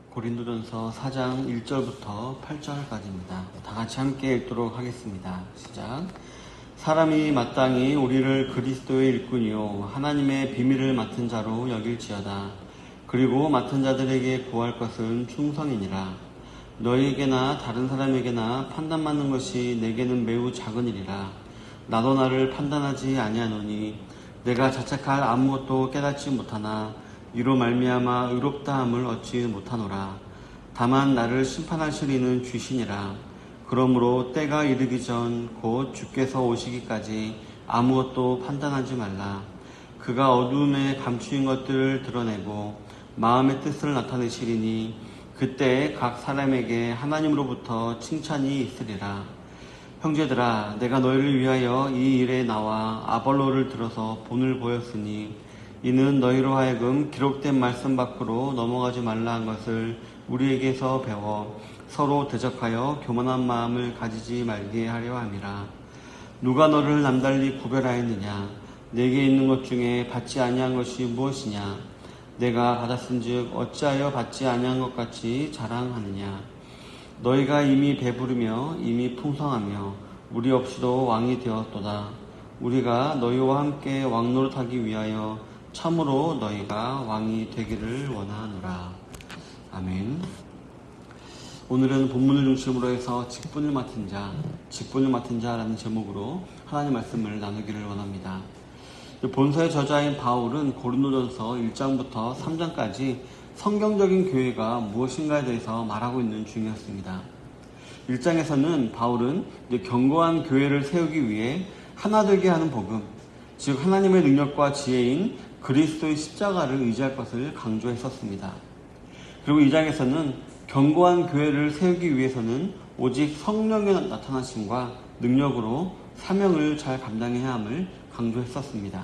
고린도전서 4장 1절부터 8절까지입니다. 다 같이 함께 읽도록 하겠습니다. 시작. 사람이 마땅히 우리를 그리스도의 일꾼이요 하나님의 비밀을 맡은 자로 여길지어다. 그리고 맡은 자들에게 구할 것은 충성이니라. 너희에게나 다른 사람에게나 판단받는 것이 내게는 매우 작은 일이라. 나도 나를 판단하지 아니하노니 내가 자책할 아무것도 깨닫지 못하나 이로 말미암아 의롭다함을 얻지 못하노라. 다만 나를 심판하실 이는 주시니라. 그러므로 때가 이르기 전 곧 주께서 오시기까지 아무것도 판단하지 말라. 그가 어두움에 감추인 것들을 드러내고 마음의 뜻을 나타내시리니 그때 각 사람에게 하나님으로부터 칭찬이 있으리라. 형제들아, 내가 너희를 위하여 이 일에 나와 아볼로를 들어서 본을 보였으니 이는 너희로 하여금 기록된 말씀 밖으로 넘어가지 말라 한 것을 우리에게서 배워 서로 대적하여 교만한 마음을 가지지 말게 하려 함이라. 누가 너를 남달리 구별하였느냐? 내게 있는 것 중에 받지 아니한 것이 무엇이냐? 내가 받았은즉 어찌하여 받지 아니한 것 같이 자랑하느냐? 너희가 이미 배부르며 이미 풍성하며 우리 없이도 왕이 되었도다. 우리가 너희와 함께 왕노릇하기 위하여 참으로 너희가 왕이 되기를 원하노라. 아멘. 오늘은 본문을 중심으로 해서 직분을 맡은 자라는 제목으로 하나님 말씀을 나누기를 원합니다. 본서의 저자인 바울은 고린도전서 1장부터 3장까지 성경적인 교회가 무엇인가에 대해서 말하고 있는 중이었습니다. 1장에서는 바울은 견고한 교회를 세우기 위해 하나 되게 하는 복음, 즉 하나님의 능력과 지혜인 그리스도의 십자가를 의지할 것을 강조했었습니다. 그리고 2장에서는 견고한 교회를 세우기 위해서는 오직 성령의 나타나심과 능력으로 사명을 잘 감당해야 함을 강조했었습니다.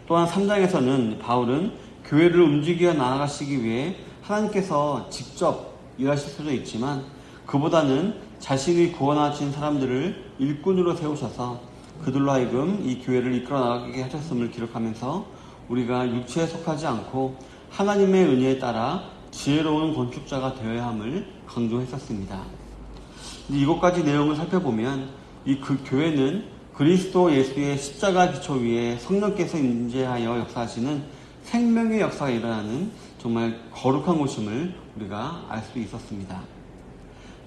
또한 3장에서는 바울은 교회를 움직여 나아가시기 위해 하나님께서 직접 일하실 수도 있지만 그보다는 자신이 구원하신 사람들을 일꾼으로 세우셔서 그들로 하여금 이 교회를 이끌어 나가게 하셨음을 기록하면서 우리가 육체에 속하지 않고 하나님의 은혜에 따라 지혜로운 건축자가 되어야 함을 강조했었습니다. 이것까지 내용을 살펴보면 그 교회는 그리스도 예수의 십자가 기초 위에 성령께서 임재하여 역사하시는 생명의 역사가 일어나는 정말 거룩한 곳임을 우리가 알 수 있었습니다.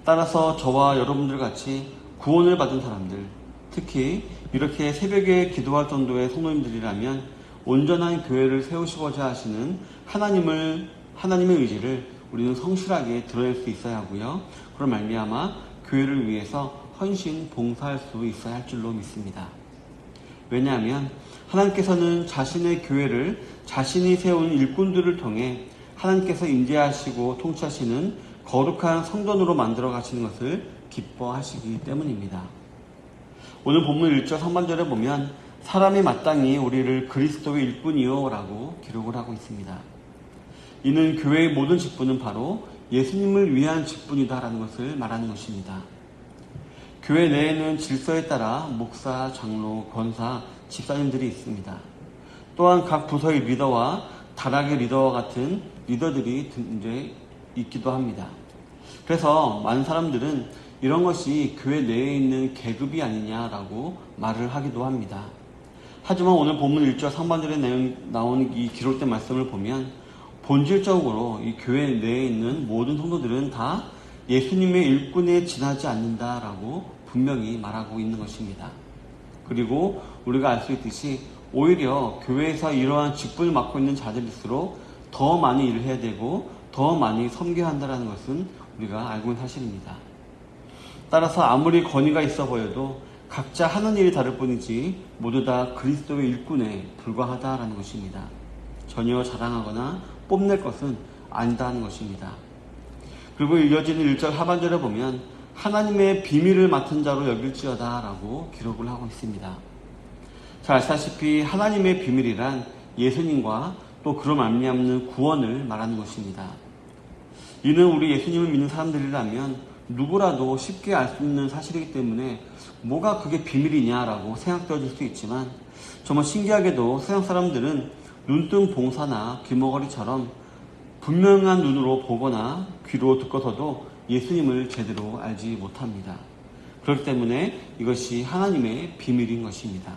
따라서 저와 여러분들 같이 구원을 받은 사람들, 특히 이렇게 새벽에 기도할 정도의 성도님들이라면 온전한 교회를 세우시고자 하시는 하나님의 의지를 우리는 성실하게 드러낼 수 있어야 하고요. 그런 말미암아 교회를 위해서 헌신, 봉사할 수 있어야 할 줄로 믿습니다. 왜냐하면 하나님께서는 자신의 교회를 자신이 세운 일꾼들을 통해 하나님께서 임재하시고 통치하시는 거룩한 성전으로 만들어 가시는 것을 기뻐하시기 때문입니다. 오늘 본문 1절 상반절에 보면 사람이 마땅히 우리를 그리스도의 일꾼이요 라고 기록을 하고 있습니다. 이는 교회의 모든 직분은 바로 예수님을 위한 직분이다라는 것을 말하는 것입니다. 교회 내에는 질서에 따라 목사, 장로, 권사, 집사님들이 있습니다. 또한 각 부서의 리더와 다락의 리더와 같은 리더들이 이제 있기도 합니다. 그래서 많은 사람들은 이런 것이 교회 내에 있는 계급이 아니냐라고 말을 하기도 합니다. 하지만 오늘 본문 1절 상반절에 나온 이 기록된 말씀을 보면 본질적으로 이 교회 내에 있는 모든 성도들은 다 예수님의 일꾼에 지나지 않는다라고 분명히 말하고 있는 것입니다. 그리고 우리가 알 수 있듯이 오히려 교회에서 이러한 직분을 맡고 있는 자들일수록 더 많이 일을 해야 되고 더 많이 섬겨야 한다는 것은 우리가 알고 있는 사실입니다. 따라서 아무리 권위가 있어 보여도 각자 하는 일이 다를 뿐이지 모두 다 그리스도의 일꾼에 불과하다라는 것입니다. 전혀 자랑하거나 뽐낼 것은 아니다는 것입니다. 그리고 이어지는 1절 하반절에 보면 하나님의 비밀을 맡은 자로 여길지어다 라고 기록을 하고 있습니다. 잘 아시다시피 하나님의 비밀이란 예수님과 또 그로 말미암는 구원을 말하는 것입니다. 이는 우리 예수님을 믿는 사람들이라면 누구라도 쉽게 알 수 있는 사실이기 때문에 뭐가 그게 비밀이냐라고 생각되어질 수 있지만 정말 신기하게도 세상 사람들은 눈뜬 봉사나 귀머거리처럼 분명한 눈으로 보거나 귀로 듣고서도 예수님을 제대로 알지 못합니다. 그렇기 때문에 이것이 하나님의 비밀인 것입니다.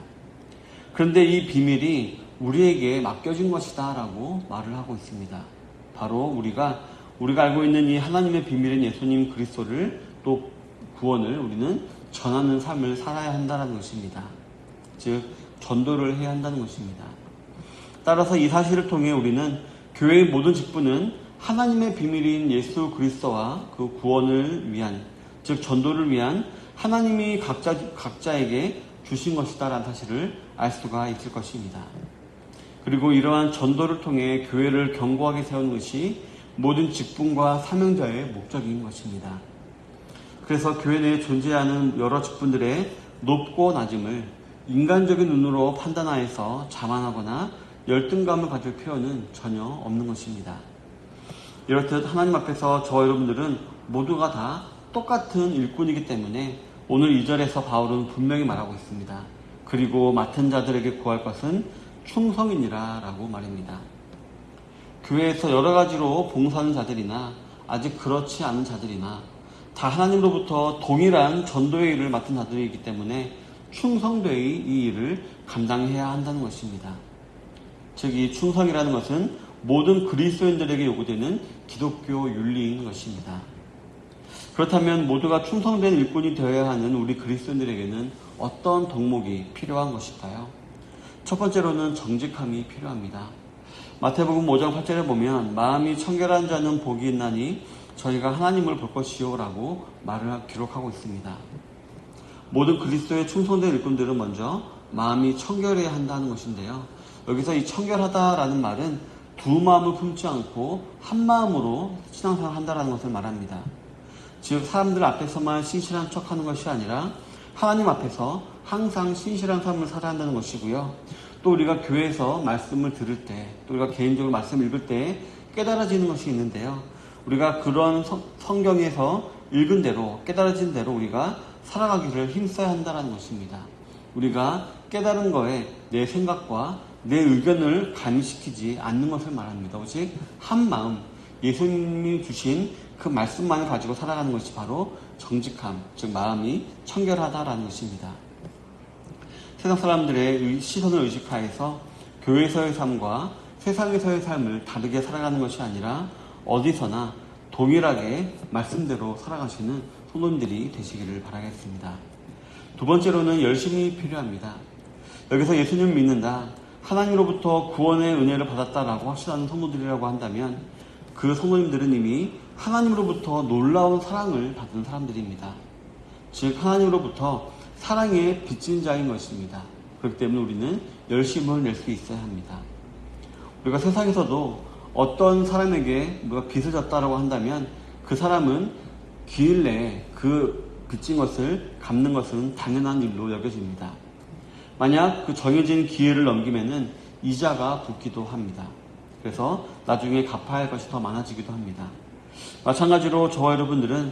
그런데 이 비밀이 우리에게 맡겨진 것이다 라고 말을 하고 있습니다. 바로 우리가 알고 있는 이 하나님의 비밀인 예수님 그리스도를 또 구원을 우리는 전하는 삶을 살아야 한다는 것입니다. 즉 전도를 해야 한다는 것입니다. 따라서 이 사실을 통해 우리는 교회의 모든 직분은 하나님의 비밀인 예수 그리스도와 그 구원을 위한, 즉 전도를 위한 하나님이 각자에게 주신 것이다라는 사실을 알 수가 있을 것입니다. 그리고 이러한 전도를 통해 교회를 견고하게 세우는 것이 모든 직분과 사명자의 목적인 것입니다. 그래서 교회 내에 존재하는 여러 직분들의 높고 낮음을 인간적인 눈으로 판단하여서 자만하거나 열등감을 가질 필요는 전혀 없는 것입니다. 이렇듯 하나님 앞에서 저와 여러분들은 모두가 다 똑같은 일꾼이기 때문에 오늘 2절에서 바울은 분명히 말하고 있습니다. 그리고 맡은 자들에게 구할 것은 충성이니라 라고 말입니다. 교회에서 여러 가지로 봉사하는 자들이나 아직 그렇지 않은 자들이나 다 하나님으로부터 동일한 전도의 일을 맡은 자들이기 때문에 충성되이 이 일을 감당해야 한다는 것입니다. 즉 이 충성이라는 것은 모든 그리스도인들에게 요구되는 기독교 윤리인 것입니다. 그렇다면 모두가 충성된 일꾼이 되어야 하는 우리 그리스도인들에게는 어떤 덕목이 필요한 것일까요? 첫 번째로는 정직함이 필요합니다. 마태복음 5장 8절에 보면 마음이 청결한 자는 복이 있나니 저희가 하나님을 볼 것이요 라고 말을 기록하고 있습니다. 모든 그리스도의 충성된 일꾼들은 먼저 마음이 청결해야 한다는 것인데요. 여기서 이 청결하다라는 말은 두 마음을 품지 않고 한 마음으로 신앙생활을 한다는 것을 말합니다. 즉 사람들 앞에서만 신실한 척하는 것이 아니라 하나님 앞에서 항상 신실한 삶을 살아야 한다는 것이고요. 또 우리가 교회에서 말씀을 들을 때, 또 우리가 개인적으로 말씀을 읽을 때 깨달아지는 것이 있는데요. 우리가 그런 성경에서 읽은 대로, 깨달아진 대로 우리가 살아가기를 힘써야 한다는 것입니다. 우리가 깨달은 거에 내 생각과 내 의견을 가미시키지 않는 것을 말합니다. 오직 한 마음, 예수님이 주신 그 말씀만을 가지고 살아가는 것이 바로 정직함, 즉 마음이 청결하다라는 것입니다. 세상 사람들의 시선을 의식하여서 교회에서의 삶과 세상에서의 삶을 다르게 살아가는 것이 아니라 어디서나 동일하게 말씀대로 살아가시는 성도님들이 되시기를 바라겠습니다. 두 번째로는 열심이 필요합니다. 여기서 예수님을 믿는다, 하나님으로부터 구원의 은혜를 받았다라고 확신하는 성도들이라고 한다면 그 성도님들은 이미 하나님으로부터 놀라운 사랑을 받은 사람들입니다. 즉 하나님으로부터 사랑의 빚진 자인 것입니다. 그렇기 때문에 우리는 열심을 낼 수 있어야 합니다. 우리가 세상에서도 어떤 사람에게 누가 빚을 졌다라고 한다면 그 사람은 기일 내에 그 빚진 것을 갚는 것은 당연한 일로 여겨집니다. 만약 그 정해진 기회를 넘기면은 이자가 붙기도 합니다. 그래서 나중에 갚아야 할 것이 더 많아지기도 합니다. 마찬가지로 저와 여러분들은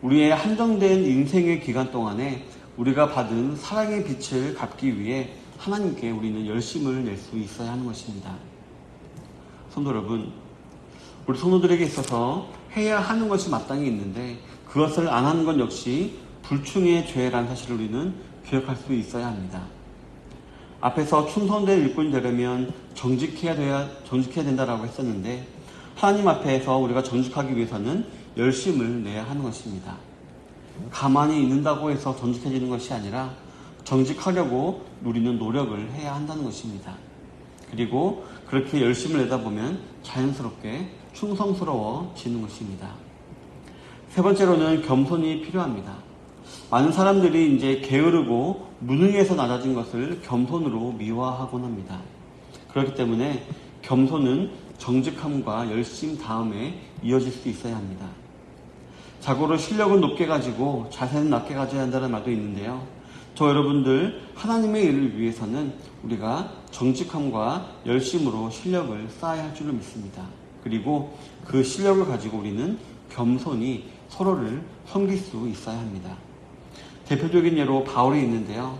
우리의 한정된 인생의 기간 동안에 우리가 받은 사랑의 빛을 갚기 위해 하나님께 우리는 열심을 낼 수 있어야 하는 것입니다. 성도 여러분, 우리 성도들에게 있어서 해야 하는 것이 마땅히 있는데 그것을 안 하는 것 역시 불충의 죄라는 사실을 우리는 기억할 수 있어야 합니다. 앞에서 충성된 일꾼이 되려면 정직해야 된다라고 했었는데 하나님 앞에서 우리가 정직하기 위해서는 열심을 내야 하는 것입니다. 가만히 있는다고 해서 정직해지는 것이 아니라 정직하려고 우리는 노력을 해야 한다는 것입니다. 그리고 그렇게 열심을 내다 보면 자연스럽게 충성스러워지는 것입니다. 세 번째로는 겸손이 필요합니다. 많은 사람들이 이제 게으르고 무능해서 낮아진 것을 겸손으로 미화하곤 합니다. 그렇기 때문에 겸손은 정직함과 열심 다음에 이어질 수 있어야 합니다. 자고로 실력은 높게 가지고 자세는 낮게 가져야 한다는 말도 있는데요. 저 여러분들 하나님의 일을 위해서는 우리가 정직함과 열심으로 실력을 쌓아야 할 줄로 믿습니다. 그리고 그 실력을 가지고 우리는 겸손히 서로를 섬길 수 있어야 합니다. 대표적인 예로 바울이 있는데요.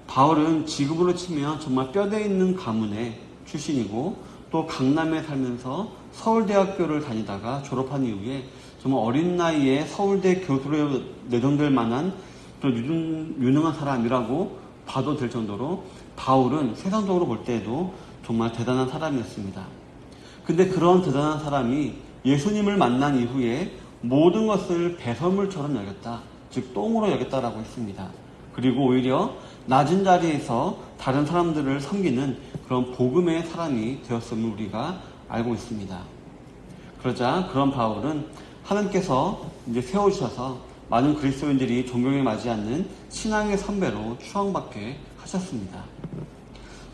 바울은 지금으로 치면 정말 뼈대 있는 가문의 출신이고 또 강남에 살면서 서울대학교를 다니다가 졸업한 이후에 정말 어린 나이에 서울대 교수로 내정될 만한 그런 유능한 사람이라고 봐도 될 정도로 바울은 세상적으로 볼 때에도 정말 대단한 사람이었습니다. 근데 그런 대단한 사람이 예수님을 만난 이후에 모든 것을 배설물처럼 여겼다. 즉 똥으로 여겼다라고 했습니다. 그리고 오히려 낮은 자리에서 다른 사람들을 섬기는 그런 복음의 사람이 되었음을 우리가 알고 있습니다. 그러자 그런 바울은 하나님께서 이제 세워주셔서 많은 그리스도인들이 존경에 맞지 않는 신앙의 선배로 추앙받게 하셨습니다.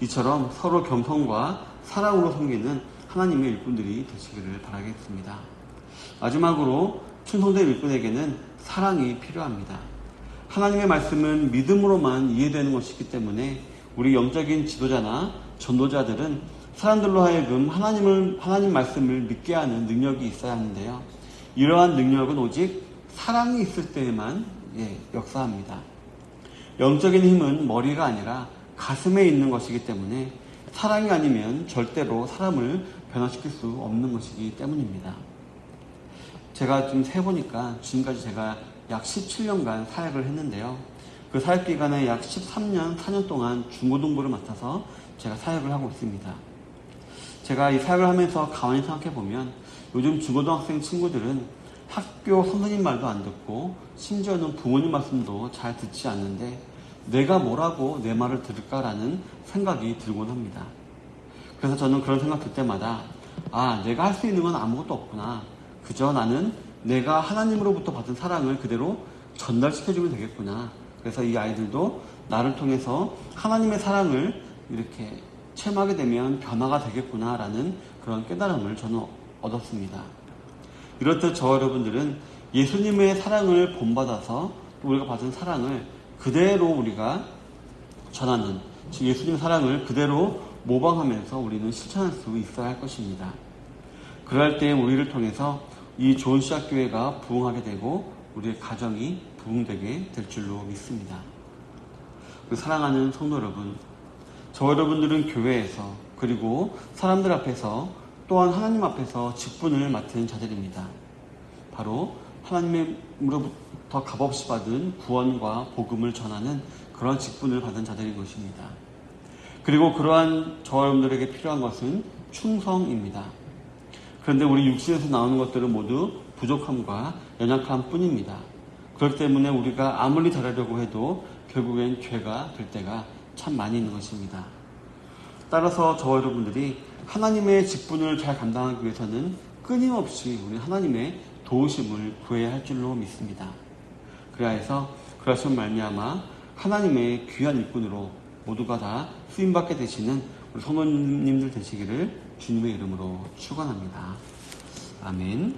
이처럼 서로 겸손과 사랑으로 섬기는 하나님의 일꾼들이 되시기를 바라겠습니다. 마지막으로 충성된 일꾼에게는 사랑이 필요합니다. 하나님의 말씀은 믿음으로만 이해되는 것이기 때문에 우리 영적인 지도자나 전도자들은 사람들로 하여금 하나님 말씀을 믿게 하는 능력이 있어야 하는데요. 이러한 능력은 오직 사랑이 있을 때에만 역사합니다. 영적인 힘은 머리가 아니라 가슴에 있는 것이기 때문에 사랑이 아니면 절대로 사람을 변화시킬 수 없는 것이기 때문입니다. 제가 좀 세보니까 지금까지 제가 약 17년간 사역을 했는데요. 그 사역 기간에 약 13년, 4년 동안 중고등부를 맡아서 제가 사역을 하고 있습니다. 제가 이 사역을 하면서 가만히 생각해 보면 요즘 중고등학생 친구들은 학교 선생님 말도 안 듣고 심지어는 부모님 말씀도 잘 듣지 않는데 내가 뭐라고 내 말을 들을까라는 생각이 들곤 합니다. 그래서 저는 그런 생각 들 때마다 내가 할 수 있는 건 아무것도 없구나. 그저 나는 내가 하나님으로부터 받은 사랑을 그대로 전달시켜주면 되겠구나. 그래서 이 아이들도 나를 통해서 하나님의 사랑을 이렇게 체험하게 되면 변화가 되겠구나라는 그런 깨달음을 저는 얻었습니다. 이렇듯 저 여러분들은 예수님의 사랑을 본받아서 우리가 받은 사랑을 그대로 우리가 전하는, 즉 예수님의 사랑을 그대로 모방하면서 우리는 실천할 수 있어야 할 것입니다. 그럴 때 우리를 통해서 이 좋은 시작교회가 부흥하게 되고 우리의 가정이 부흥되게 될 줄로 믿습니다. 사랑하는 성도 여러분, 저 여러분들은 교회에서 그리고 사람들 앞에서 또한 하나님 앞에서 직분을 맡은 자들입니다. 바로 하나님으로부터 값없이 받은 구원과 복음을 전하는 그런 직분을 받은 자들인 것입니다. 그리고 그러한 저 여러분들에게 필요한 것은 충성입니다. 그런데 우리 육신에서 나오는 것들은 모두 부족함과 연약함 뿐입니다. 그렇기 때문에 우리가 아무리 잘하려고 해도 결국엔 죄가 될 때가 참 많이 있는 것입니다. 따라서 저 여러분들이 하나님의 직분을 잘 감당하기 위해서는 끊임없이 우리 하나님의 도우심을 구해야 할 줄로 믿습니다. 그래서 그러신 말미암아 하나님의 귀한 일꾼으로 모두가 다 쓰임받게 되시는 우리 성도님들 되시기를 주님의 이름으로 축원합니다. 아멘.